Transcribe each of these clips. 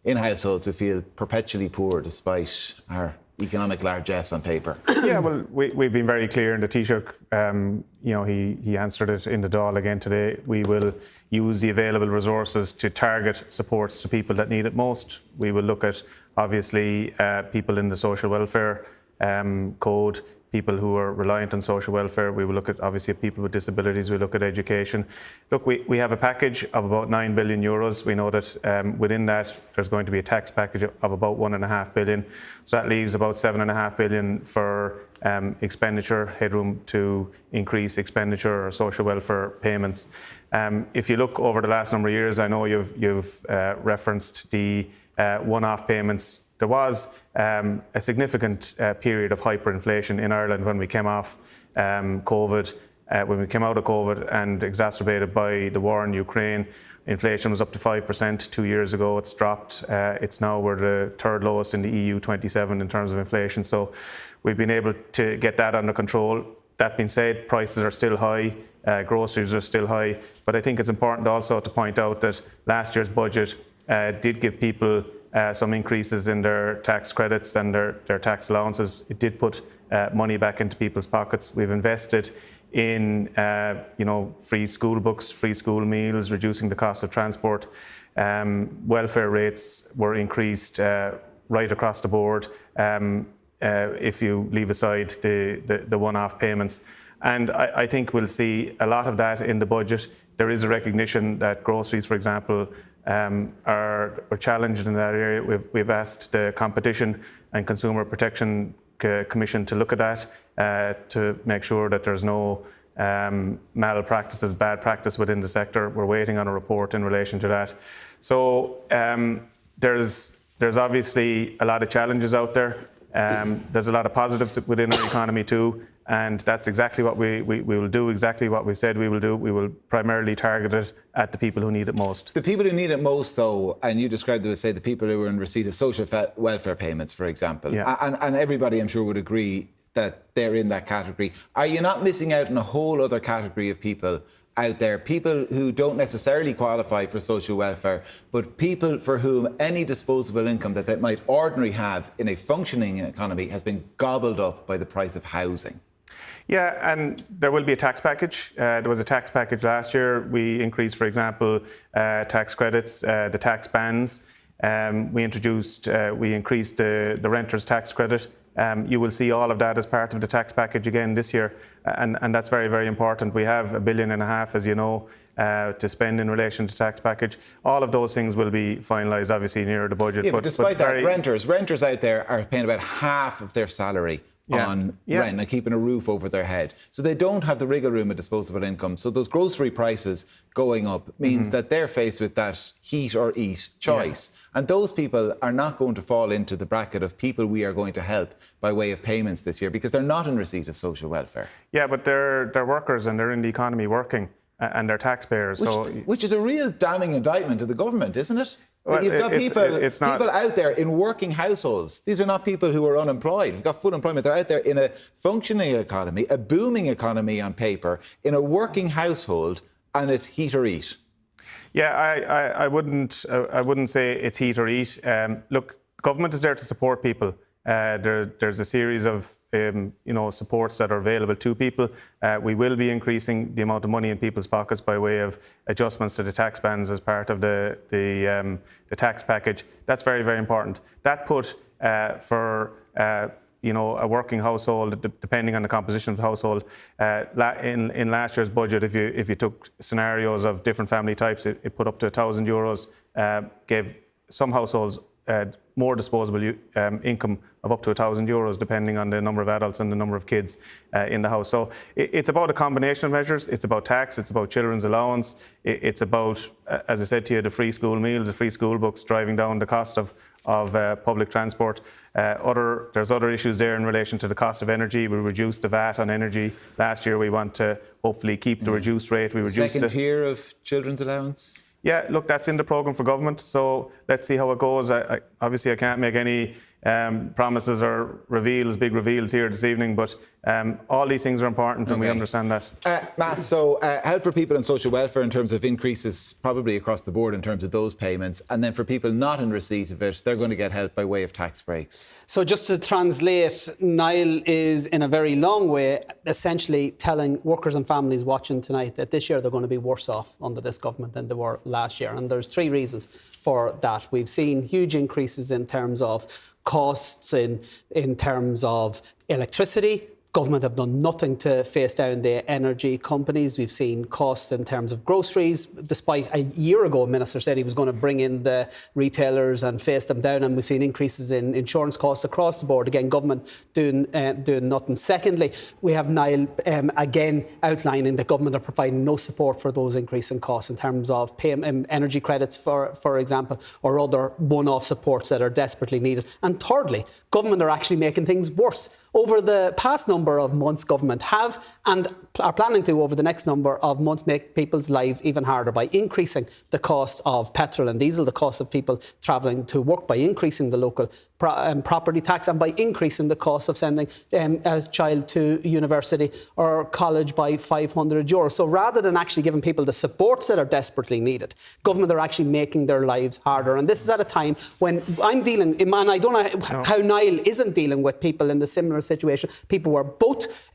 in households who feel perpetually poor despite our economic largesse on paper? Yeah, well, we've been very clear in the Taoiseach. He answered it in the Dáil again today. We will use the available resources to target supports to people that need it most. We will look at, obviously, people in the social welfare code, people who are reliant on social welfare. We will look at, obviously, people with disabilities. We look at education. Look, we have a package of about €9 billion. We know that within that, there's going to be a tax package of about £1.5 billion. So that leaves about £7.5 billion for expenditure, headroom to increase expenditure or social welfare payments. If you look over the last number of years, I know you've referenced the one-off payments. There was a significant period of hyperinflation in Ireland when we came off COVID, when we came out of COVID, and exacerbated by the war in Ukraine. Inflation was up to 5% 2 years ago. It's dropped. It's now we're the third lowest in the EU 27 in terms of inflation. So we've been able to get that under control. That being said, prices are still high. Groceries are still high. But I think it's important also to point out that last year's budget did give people some increases in their tax credits and their tax allowances. It did put money back into people's pockets. We've invested in free school books, free school meals, reducing the cost of transport. Welfare rates were increased right across the board if you leave aside the one-off payments. And I think we'll see a lot of that in the budget. There is a recognition that groceries, for example, are challenged in that area. We've asked the Competition and Consumer Protection Commission to look at that to make sure that there's no malpractices, bad practice within the sector. We're waiting on a report in relation to that. So there's obviously a lot of challenges out there. There's a lot of positives within our economy too. And that's exactly what we will do, exactly what we said we will do. We will primarily target it at the people who need it most. The people who need it most, though, and you described it as, say, the people who are in receipt of social welfare payments, for example, yeah. and everybody, I'm sure, would agree that they're in that category. Are you not missing out on a whole other category of people out there, people who don't necessarily qualify for social welfare, but people for whom any disposable income that they might ordinarily have in a functioning economy has been gobbled up by the price of housing? Yeah, and there will be a tax package. There was a tax package last year. We increased, for example, tax credits, the tax bans. We increased the renter's tax credit. You will see all of that as part of the tax package again this year, and that's very, very important. We have £1.5 billion, as you know, to spend in relation to tax package. All of those things will be finalised, obviously, near the budget. Yeah, but despite that, renters out there are paying about half of their salary on rent and keeping a roof over their head. So they don't have the wriggle room of disposable income. So those grocery prices going up means that they're faced with that heat or eat choice. Yeah. And those people are not going to fall into the bracket of people we are going to help by way of payments this year because they're not in receipt of social welfare. Yeah, but they're workers and they're in the economy working and they're taxpayers. Which is a real damning indictment of the government, isn't it? Well, you've got people out there in working households. These are not people who are unemployed. We've got full employment. They're out there in a functioning economy, a booming economy on paper, in a working household, and it's heat or eat. Yeah, I wouldn't say it's heat or eat. Look, government is there to support people. There's a series of supports that are available to people. We will be increasing the amount of money in people's pockets by way of adjustments to the tax bans as part of the tax package. That's very, very important. That put for a working household, depending on the composition of the household, in last year's budget, if you took scenarios of different family types, it put up to €1,000, gave some households more disposable income of up to €1,000, depending on the number of adults and the number of kids in the house. So it's about a combination of measures. It's about tax, it's about children's allowance, it's about, as I said to you, the free school meals, the free school books, driving down the cost of public transport. There's other issues there in relation to the cost of energy. We reduced the VAT on energy last year. We want to hopefully keep the reduced rate. We reduced second tier of children's allowance? Yeah, look, that's in the programme for government, so let's see how it goes. Obviously, I can't make any promises or reveals, big reveals here this evening, but all these things are important and we understand that. Matt, so help for people in social welfare in terms of increases probably across the board in terms of those payments, and then for people not in receipt of it, they're going to get help by way of tax breaks. So just to translate, Niall is in a very long way essentially telling workers and families watching tonight that this year they're going to be worse off under this government than they were last year, and there's 3 reasons for that. We've seen huge increases in terms of costs, in terms of electricity. Government have done nothing to face down the energy companies. We've seen costs in terms of groceries, despite a year ago, the Minister said he was going to bring in the retailers and face them down, and we've seen increases in insurance costs across the board. Again, government doing nothing. Secondly, we have Niall again outlining that government are providing no support for those increasing costs in terms of energy credits, for example, or other one-off supports that are desperately needed. And thirdly, government are actually making things worse. Over the past number of months, government have and are planning to, over the next number of months, make people's lives even harder by increasing the cost of petrol and diesel, the cost of people travelling to work, by increasing the local property tax, and by increasing the cost of sending a child to university or college by €500. So rather than actually giving people the supports that are desperately needed, government are actually making their lives harder. And this is at a time when I'm dealing, and I don't know how Niall isn't dealing with people in the similar situation. People where both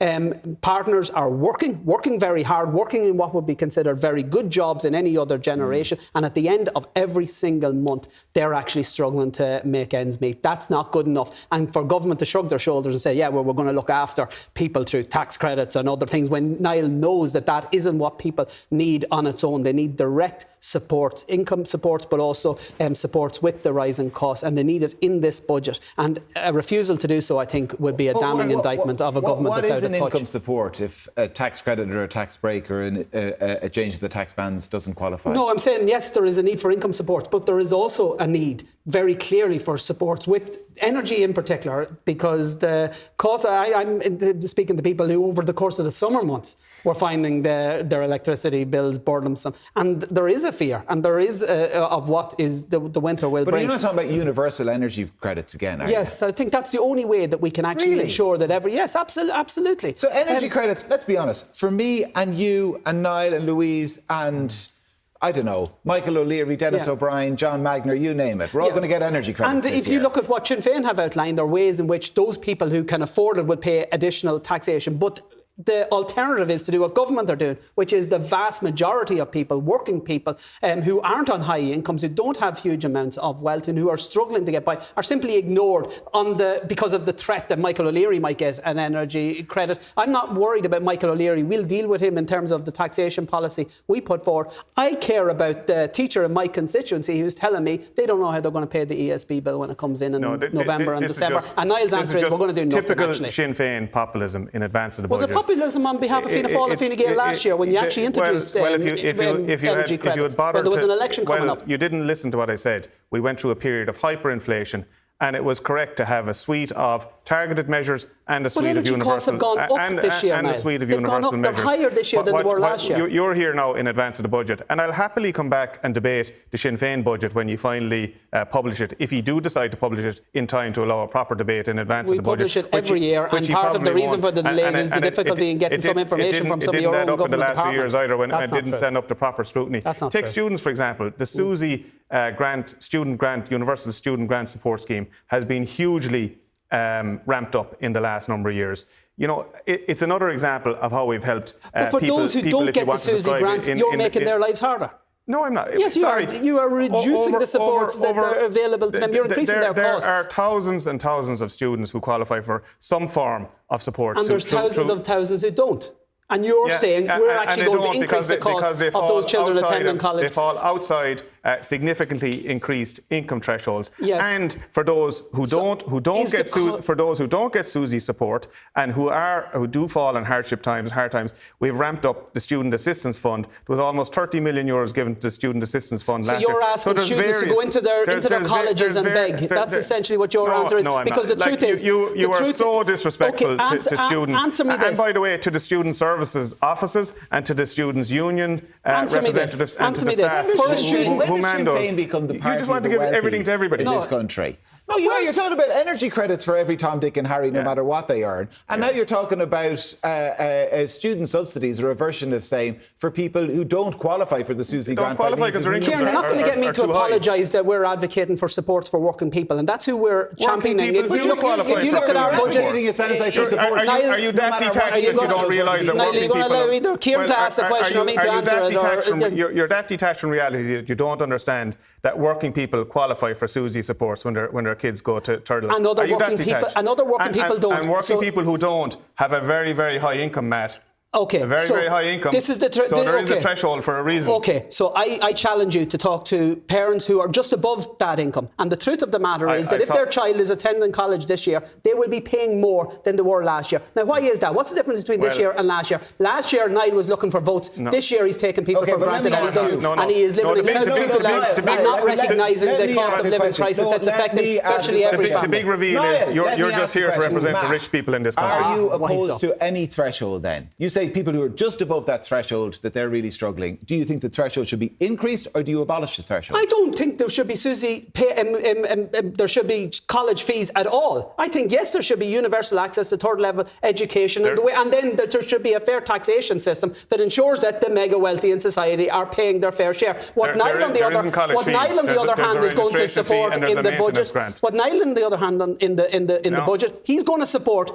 partners are working very hard, working in what would be considered very good jobs in any other generation. And at the end of every single month, they're actually struggling to make ends meet. That's not good enough. And for government to shrug their shoulders and say, yeah, well, we're going to look after people through tax credits and other things, when Niall knows that that isn't what people need on its own. They need direct supports, income supports, but also supports with the rising costs, and they need it in this budget. And a refusal to do so, I think, would be a damning indictment of a government that's out of touch. What is an income support if a tax credit or a tax break or a change to the tax bands doesn't qualify? No, I'm saying, yes, there is a need for income supports, but there is also a need very clearly for supports with energy in particular, because the cost, I'm speaking to people who over the course of the summer months were finding their electricity bills burdensome, and there is a fear, and there is of what is the winter will bring. But you're not talking about universal energy credits again, are you? Yes, I think that's the only way that we can actually ensure that yes, absolutely. So energy credits, let's be honest, for me and you and Niall and Louise and I don't know, Michael O'Leary, Dennis O'Brien, John Magner, you name it. We're all going to get energy credits And if you look at what Sinn Féin have outlined, there are ways in which those people who can afford it will pay additional taxation. But the alternative is to do what government are doing, which is the vast majority of people, working people, who aren't on high incomes, who don't have huge amounts of wealth and who are struggling to get by, are simply ignored because of the threat that Michael O'Leary might get an energy credit. I'm not worried about Michael O'Leary. We'll deal with him in terms of the taxation policy we put forward. I care about the teacher in my constituency who's telling me they don't know how they're going to pay the ESB bill when it comes in November and December. And Niall's answer is we're going to do nothing, typical actually. Sinn Féin populism in advance of the budget. Was it populism on behalf of Fianna Fáil and Fine Gael last year when you actually introduced energy credits? Well, there was an election coming up. You didn't listen to what I said. We went through a period of hyperinflation, and it was correct to have a suite of targeted measures and a suite of universal costs have gone up this year, and a suite of universal measures. They're higher this year than they were last year. You're here now in advance of the budget, and I'll happily come back and debate the Sinn Féin budget when you finally publish it, if you do decide to publish it in time to allow a proper debate in advance of the budget. We publish it every year, and part of the reason for the delays is the difficulty in getting some information from some of your own government departments. It didn't add up in the last few years either when it didn't stand up to proper scrutiny. Take students, for example. The SUSI Universal Student Grant Support Scheme has been hugely ramped up in the last number of years. You know, it's another example of how we've helped but for people, those who don't get the SUSI grant, you're making their lives harder. No, I'm not. Yes, you are. You are reducing the supports that are available to them. You're increasing their costs. There are thousands and thousands of students who qualify for some form of support. And there's thousands of thousands who don't. And you're saying we're actually going to increase the cost of those children attending college. They fall outside significantly increased income thresholds. Yes. And for those who don't get SUSI support and who do fall in hard times, we've ramped up the student assistance fund. There was almost €30 million given to the student assistance fund last year. So you're asking students to go into their colleges and beg. That's essentially what your answer is. Because the truth is, you are so disrespectful to students. Answer me this. And by the way, to the student services offices and to the students' union representatives and to the staff. When did Sinn Féin become the party you just want to give everything to everybody in this country? No, you're talking about energy credits for every Tom, Dick and Harry, no matter what they earn. And now you're talking about student subsidies, or a version of saying for people who don't qualify for the Susie grant. Kieran, you're not going to get me to apologise that we're advocating for supports for working people, and that's who we're championing. If you look at our budget, it sounds like are you that detached that you don't realise that working people... Are you going to allow either Kieran to ask a question or me to answer it? You're that detached from reality that you don't understand that working people qualify for SUSI supports when their kids go to third level. And other working people don't. And working people who don't have a very, very high income, Matt. Okay, a very, very high income. This is there is a threshold for a reason. Okay, so I challenge you to talk to parents who are just above that income. And the truth of the matter is that if their child is attending college this year, they will be paying more than they were last year. Now, why is that? What's the difference between this year and last year? Last year, Niall was looking for votes. No. This year, he's taking people for granted, and he doesn't. And he is living in and not recognising the cost of living crisis that's affecting virtually every family. The big reveal is you're just here to represent the rich people in this country. Are you opposed to any threshold then? You say people who are just above that threshold, that they're really struggling. Do you think the threshold should be increased, or do you abolish the threshold? I don't think there should be there should be college fees at all. I think, yes, there should be universal access to third level education, and then there should be a fair taxation system that ensures that the mega wealthy in society are paying their fair share. What Niall on the other hand is going to support in the budget. What Niall on the other hand in the budget, he's going to support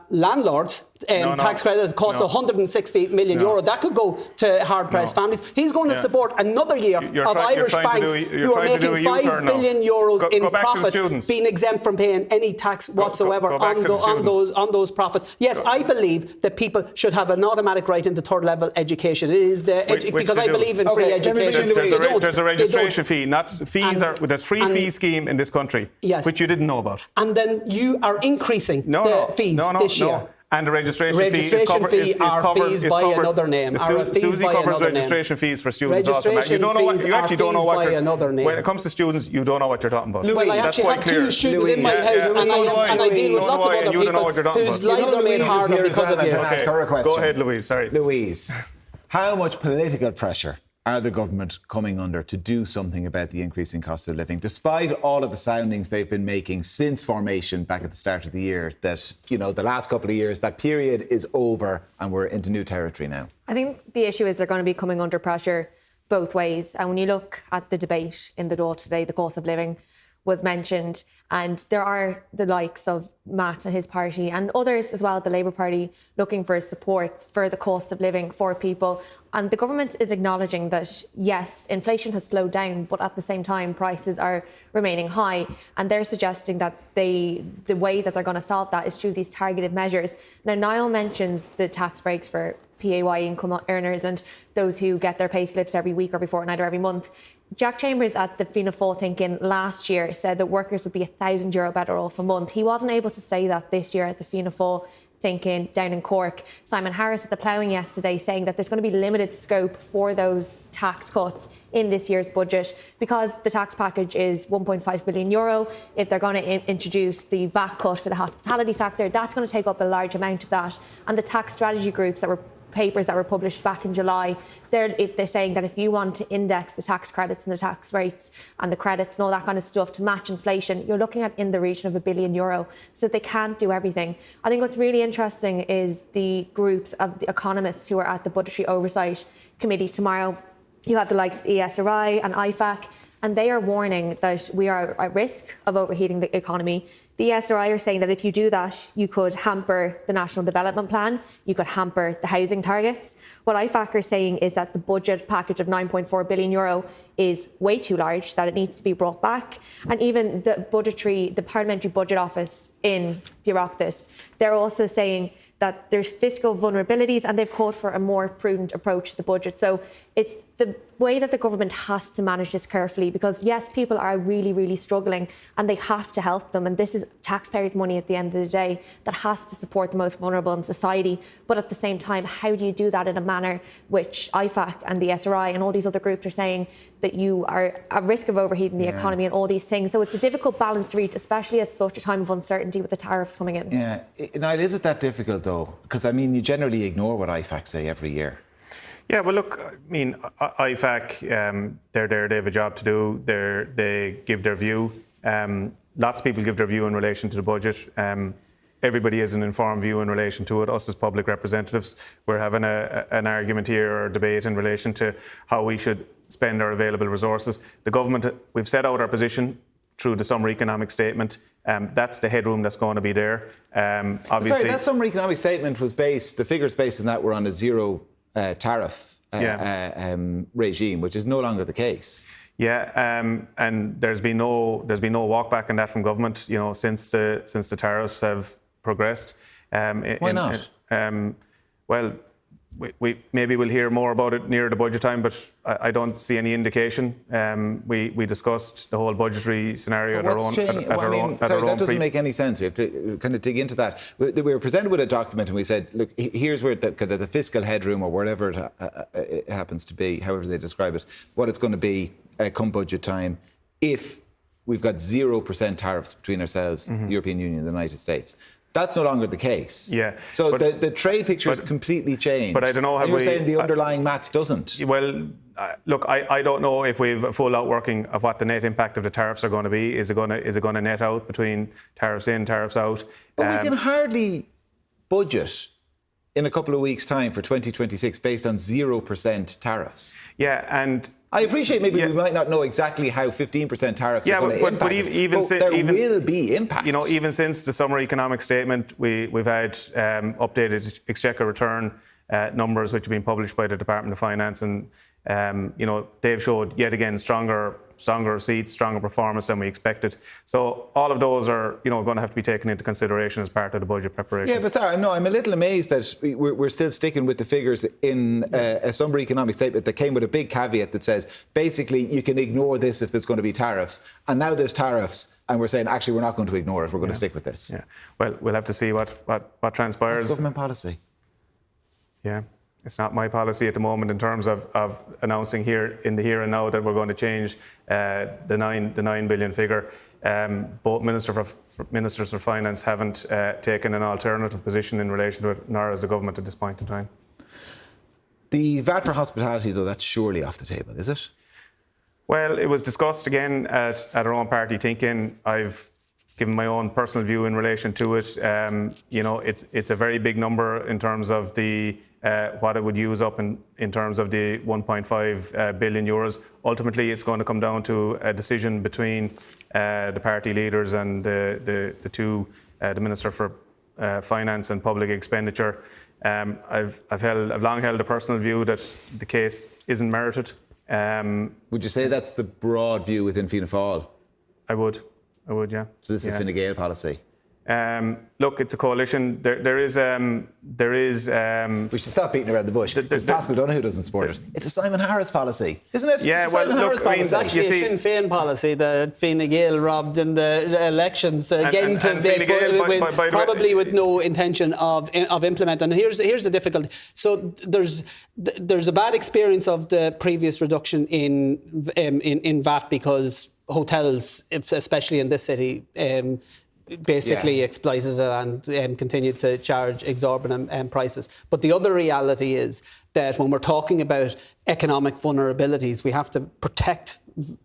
landlords tax credit that costs 160 million euro. That could go to hard-pressed families. He's going to support another year of Irish banks who are making 5 billion euros in profits being exempt from paying any tax whatsoever on those profits. Yes, I believe that people should have an automatic right into third-level education. It is because I believe in free education. There's a registration fee. There's free fee scheme in this country, which you didn't know about. And then you are increasing the fees this year. And the registration fee is covered by another name. SUSI covers registration fees for students also. You actually don't know what you're... When it comes to students, you don't know what you're talking about. Well, I actually have two students in my house, and I deal with lots of other people whose lives are made harder because of you. Go ahead, Louise. Sorry. Louise, how much political pressure are the government coming under to do something about the increasing cost of living, despite all of the soundings they've been making since formation back at the start of the year, that, the last couple of years, that period is over and we're into new territory now? I think the issue is they're going to be coming under pressure both ways. And when you look at the debate in the Dáil today, the cost of living was mentioned, and there are the likes of Matt and his party and others as well, the Labour Party, looking for support for the cost of living for people. And the government is acknowledging that, yes, inflation has slowed down, but at the same time, prices are remaining high. And they're suggesting that the way that they're going to solve that is through these targeted measures. Now, Niall mentions the tax breaks for PAY income earners and those who get their pay slips every week or every fortnight or every month. Jack Chambers at the Fianna Fáil Thinking last year said that workers would be €1,000 better off a month. He wasn't able to say that this year at the Fianna Fáil Thinking down in Cork. Simon Harris at the Ploughing yesterday saying that there's going to be limited scope for those tax cuts in this year's budget because the tax package is €1.5 billion. If they're going to introduce the VAT cut for the hospitality sector, that's going to take up a large amount of that. And the tax strategy groups papers that were published back in July, they're saying that if you want to index the tax credits and the tax rates and the credits and all that kind of stuff to match inflation, you're looking at in the region of €1 billion. So they can't do everything. I think what's really interesting is the groups of the economists who are at the Budgetary Oversight Committee tomorrow. You have the likes of ESRI and IFAC, and they are warning that we are at risk of overheating the economy. The ESRI are saying that if you do that, you could hamper the National Development Plan, you could hamper the housing targets. What IFAC are saying is that the budget package of €9.4 billion is way too large, that it needs to be brought back. And even the Parliamentary Budget Office in the Oireachtas, they're also saying that there's fiscal vulnerabilities and they've called for a more prudent approach to the budget. So it's the way that the government has to manage this carefully because, yes, people are really, really struggling and they have to help them. And this is taxpayers' money at the end of the day that has to support the most vulnerable in society. But at the same time, how do you do that in a manner which IFAC and the SRI and all these other groups are saying that you are at risk of overheating the economy and all these things? So it's a difficult balance to reach, especially at such a time of uncertainty with the tariffs coming in. Yeah. Niall, is it that difficult, though? Because, you generally ignore what IFAC say every year. Yeah, well, look, IFAC, they're there, they have a job to do, they give their view. lots of people give their view in relation to the budget. Everybody has an informed view in relation to it. Us as public representatives, we're having an argument here or a debate in relation to how we should spend our available resources. The government, we've set out our position through the summer economic statement. That's the headroom that's going to be there. Obviously, sorry, that summer economic statement was based, the figures based on that were on a zero tariff regime, which is no longer the case. Yeah, and there's been no walk back on that from government. You know, since the tariffs have progressed. Why not? Well, we maybe we'll hear more about it near the budget time, but I don't see any indication. We discussed the whole budgetary scenario at our own. That doesn't make any sense. We have to kind of dig into that. We were presented with a document and we said, look, here's where the fiscal headroom or whatever it happens to be, however they describe it, what it's going to be come budget time if we've got 0% tariffs between ourselves, the European Union and the United States. That's no longer the case. Yeah. So the trade picture has completely changed. But I don't know. You're saying the underlying maths doesn't. Well, look, I don't know if we've a full outworking of what the net impact of the tariffs are going to be. Is it going to net out between tariffs in, tariffs out? But we can hardly budget in a couple of weeks' time for 2026 based on 0% tariffs. Yeah, and I appreciate maybe we might not know exactly how 15% tariffs are going to impact us, but there will be impact. You know, even since the summer economic statement, we've had updated exchequer return numbers which have been published by the Department of Finance, and you know, they've showed yet again stronger receipts, stronger performance than we expected. So all of those are, you know, going to have to be taken into consideration as part of the budget preparation. Yeah, but sorry, I'm a little amazed that we're still sticking with the figures in a summer economic statement that came with a big caveat that says basically you can ignore this if there's going to be tariffs, and now there's tariffs and we're saying actually we're not going to ignore it, we're going to stick with this. Yeah. Well, we'll have to see what transpires. That's government policy. Yeah. It's not my policy at the moment in terms of announcing here in the here and now that we're going to change the 9 billion figure. Both ministers for finance haven't taken an alternative position in relation to it, nor has the government at this point in time. The VAT for hospitality, though, that's surely off the table, is it? Well, it was discussed again at our own party thinking. I've given my own personal view in relation to it. You know, it's a very big number in terms of the what it would use up in terms of the 1.5 billion euros. Ultimately, it's going to come down to a decision between the party leaders and the Minister for Finance and Public Expenditure. I've long held a personal view that the case isn't merited. Would you say that's the broad view within Fianna Fáil? I would, yeah. So this is a Fine Gael policy? Look, it's a coalition. There is. We should stop beating around the bush. Because Pascal Donoghue doesn't support it. It's a Simon Harris policy, isn't it? Yeah, it's a Simon Harris policy. It's actually a Sinn Féin policy that Fine Gael robbed in the elections again probably with no intention of implementing. And here's the difficulty. So there's a bad experience of the previous reduction in VAT because hotels, especially in this city, basically exploited it and continued to charge exorbitant prices. But the other reality is that when we're talking about economic vulnerabilities, we have to protect,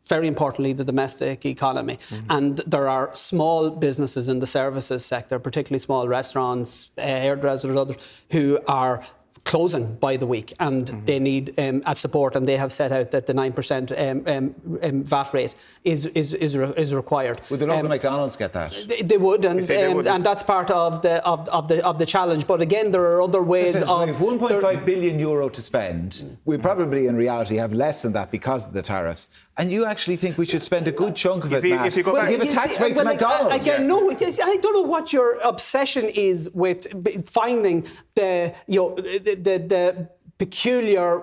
very importantly, the domestic economy. And there are small businesses in the services sector, particularly small restaurants, hairdressers, others, who are closing by the week, and they need a support, and they have set out that the 9% VAT rate is required. Would the local McDonald's get that? They would, and that's part of the challenge. But again, there are other ways so we have 1.5 billion euro to spend. We probably, in reality, have less than that because of the tariffs. And you actually think we should spend a good chunk of it, Matt, if you go back, give a tax break to McDonald's? Again, no, I don't know what your obsession is with finding the peculiar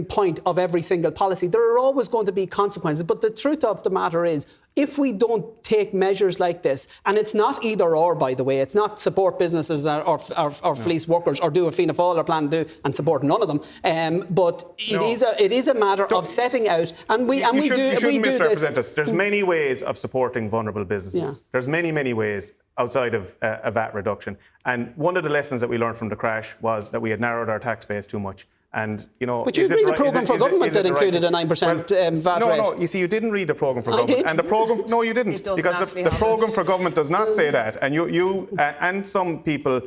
point of every single policy. There are always going to be consequences. But the truth of the matter is, if we don't take measures like this, and it's not either or, by the way, it's not support businesses or fleece workers or do a Fianna Fáil or plan to do and support none of them. But it is a matter of setting out, and we do this. There's many ways of supporting vulnerable businesses. Yeah. There's many ways outside of a VAT reduction. And one of the lessons that we learned from the crash was that we had narrowed our tax base too much. And, you know, but you read the programme for government that included a 9% VAT rate. No, you see, you didn't read the programme for government. Did. And the programme, no, you didn't, because the programme for government does not say that. And you and some people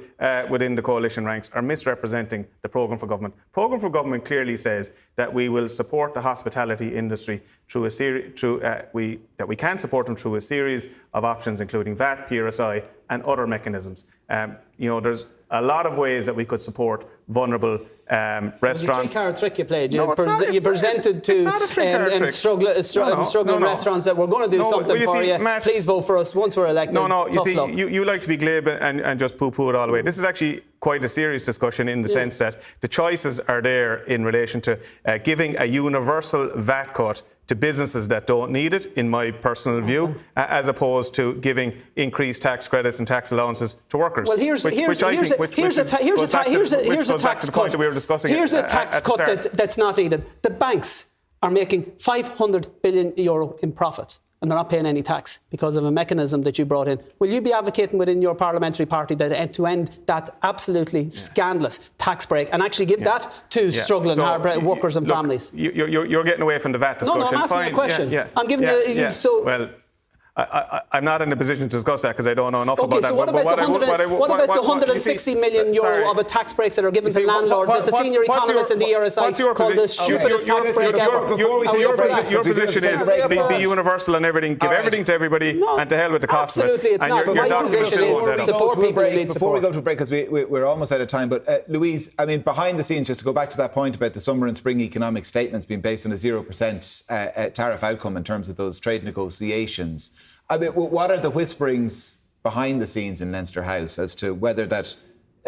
within the coalition ranks are misrepresenting the programme for government. Programme for government clearly says that we will support the hospitality industry through a series, that we can support them through a series of options, including VAT, PRSI, and other mechanisms. You know, there's a lot of ways that we could support vulnerable restaurants. So the three-card trick you played. You, No, you presented to struggling restaurants that we're going to do something for you. Matt, please vote for us once we're elected. You like to be glib and just poo-poo it all the way. This is actually quite a serious discussion in the sense that the choices are there in relation to giving a universal VAT cut to businesses that don't need it, in my personal view, as opposed to giving increased tax credits and tax allowances to workers. Well, here's a tax cut. Here's a tax cut that's not needed. The banks are making €500 billion in profits, and they're not paying any tax because of a mechanism that you brought in. Will you be advocating within your parliamentary party that to end that absolutely scandalous tax break and actually give that to struggling hard workers and families? You're getting away from the VAT discussion. No, I'm asking a question. I'm giving Well, I'm not in a position to discuss that because I don't know enough about that. So what about the €160 million of a tax breaks that are given to landlords that the senior economist in the ESRI called the stupidest tax break ever? Your position is be universal and everything, give everything to everybody, and to hell with the cost of it. Absolutely, it's not. But my position is support people who need support. Before we go to a break, because we're almost out of time, but Louise, I mean, behind the scenes, just to go back to that point about the summer and spring economic statements being based on a 0% tariff outcome in terms of those trade negotiations, I mean, what are the whisperings behind the scenes in Leinster House as to whether that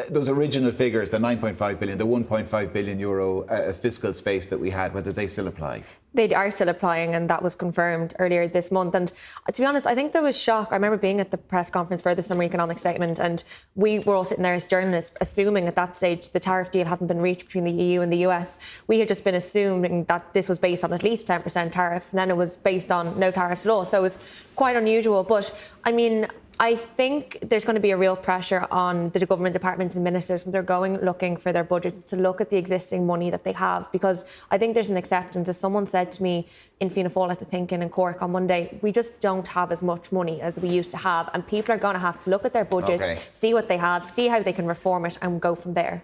those original figures, the 9.5 billion, the 1.5 billion euro fiscal space that we had, whether they still apply? They are still applying, and that was confirmed earlier this month. And to be honest, I think there was shock. I remember being at the press conference for the summer economic statement, and we were all sitting there as journalists assuming at that stage the tariff deal hadn't been reached between the EU and the US. We had just been assuming that this was based on at least 10% tariffs, and then it was based on no tariffs at all. So it was quite unusual. But I mean, I think there's going to be a real pressure on the government departments and ministers when they're going looking for their budgets to look at the existing money that they have, because I think there's an acceptance. As someone said to me in Fianna Fáil at the Thinking in Cork on Monday, we just don't have as much money as we used to have, and people are going to have to look at their budgets, see what they have, see how they can reform it and go from there.